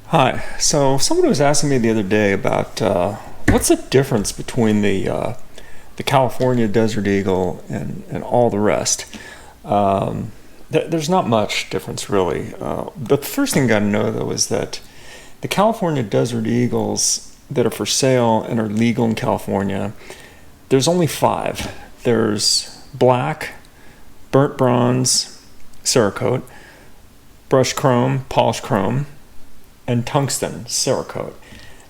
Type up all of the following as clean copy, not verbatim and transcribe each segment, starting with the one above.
Hi. So someone was asking me the other day about what's the difference between the California Desert Eagle and all the rest. There's not much difference really. But the first thing you got to know though is that the California Desert Eagles that are for sale and are legal in California, there's only five. There's black, burnt bronze, Cerakote, brushed chrome, polished chrome, and tungsten Cerakote,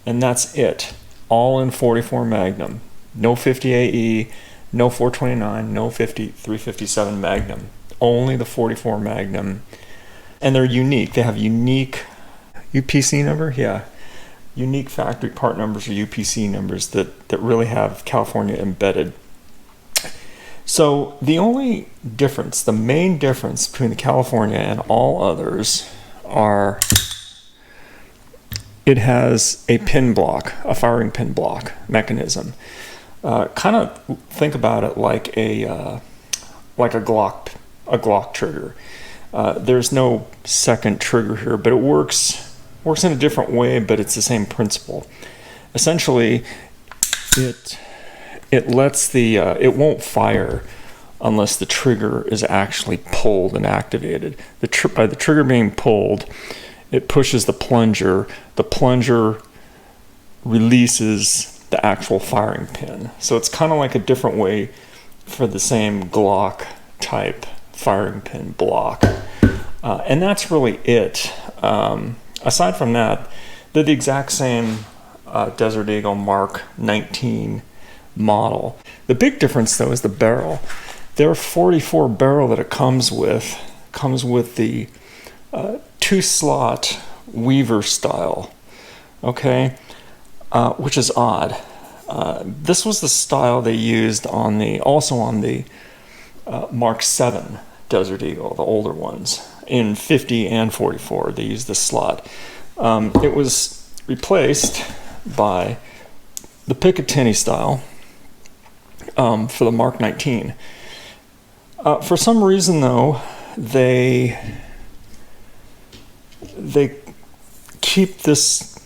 and that's it. All in 44 Magnum. No 50 AE, no 429, no 357 Magnum. Only the 44 Magnum, and they're unique. They have unique UPC number, yeah, unique factory part numbers or UPC numbers that really have California embedded. So the only difference, the main difference between the California and all others are it has a pin block, a firing pin block mechanism. Kind of think about it like a Glock trigger. There's no second trigger here, but it works in a different way, but it's the same principle. Essentially, it lets it won't fire unless the trigger is actually pulled and activated. By the trigger being pulled, it pushes the plunger. The plunger releases the actual firing pin. So it's kind of like a different way for the same Glock type firing pin block. And that's really it. Aside from that, they're the exact same Desert Eagle Mark 19 model. The big difference though is the barrel. Their 44 barrel that it comes with the 2-slot Weaver style, okay, which is odd. This was the style they used also on the Mark 7 Desert Eagle, the older ones, in 50 and 44. They used this slot. It was replaced by the Picatinny style for the Mark 19. For some reason, though, they keep this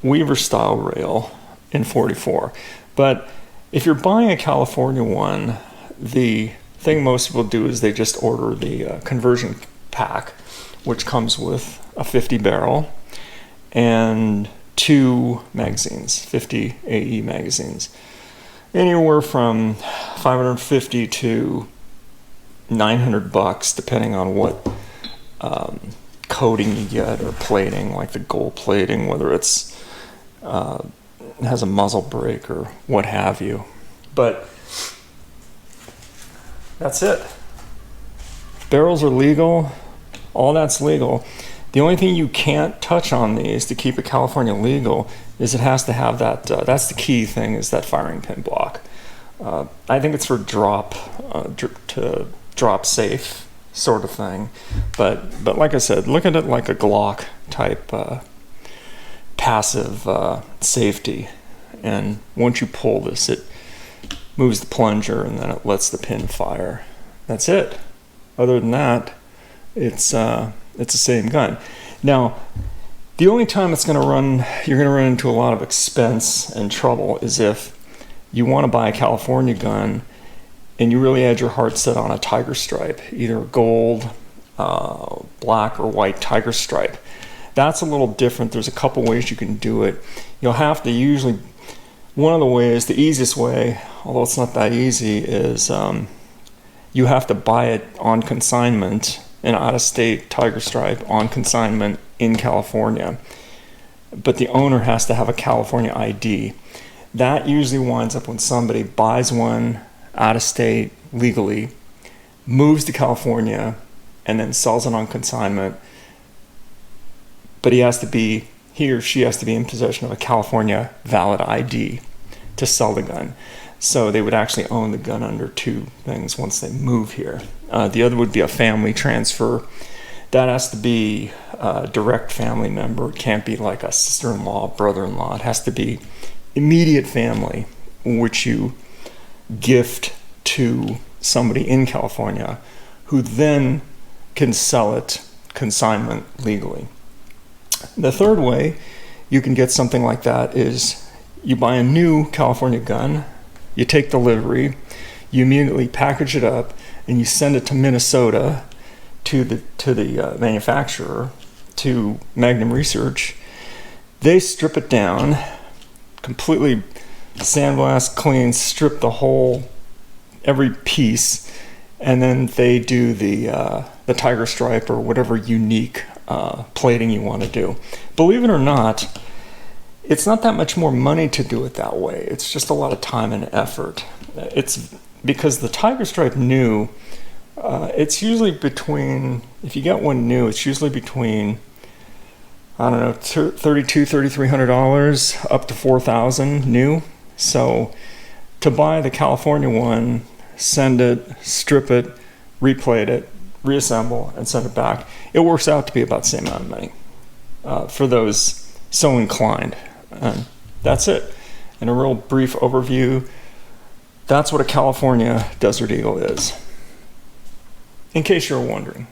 Weaver style rail in 44. But if you're buying a California one, the thing most people do is they just order the conversion pack, which comes with a 50 barrel and 2 magazines, 50 AE magazines, anywhere from $550 to $900, depending on what coating you get or plating, like the gold plating, whether it's has a muzzle brake or what have you. But that's it. Barrels are legal. All that's legal. The only thing you can't touch on these to keep it California legal is it has to have that. That's the key thing, is that firing pin block. I think it's for drop safe sort of thing. But like I said, look at it like a Glock type passive safety. And once you pull this, it moves the plunger and then it lets the pin fire. That's it. Other than that, it's the same gun. Now, the only time you're going to run into a lot of expense and trouble is if you want to buy a California gun and you really had your heart set on a tiger stripe, either gold, black, or white tiger stripe. That's a little different. There's a couple ways you can do it. You'll have to usually, one of the ways, the easiest way, although it's not that easy, is you have to buy it on consignment, an out-of-state tiger stripe on consignment in California. But the owner has to have a California ID. That usually winds up when somebody buys one out of state legally, moves to California, and then sells it on consignment. But he or she has to be in possession of a California valid ID to sell the gun. So they would actually own the gun under two things once they move here. The other would be a family transfer. That has to be a direct family member. It can't be like a sister-in-law, brother-in-law. It has to be immediate family, which you gift to somebody in California who then can sell it consignment legally. The third way you can get something like that is you buy a new California gun, you take delivery, you immediately package it up, and you send it to Minnesota to the manufacturer, to Magnum Research. They strip it down, completely sandblast, clean, strip the whole, every piece, and then they do the Tiger Stripe or whatever unique plating you want to do. Believe it or not, it's not that much more money to do it that way. It's just a lot of time and effort. It's because the Tiger Stripe new, it's usually between, if you get one new, it's usually between, I don't know, $3,200-$3,300 up to $4,000 new. So to buy the California one, send it, strip it, replate it, reassemble, and send it back, it works out to be about the same amount of money for those so inclined. And that's it. In a real brief overview, that's what a California Desert Eagle is, in case you're wondering.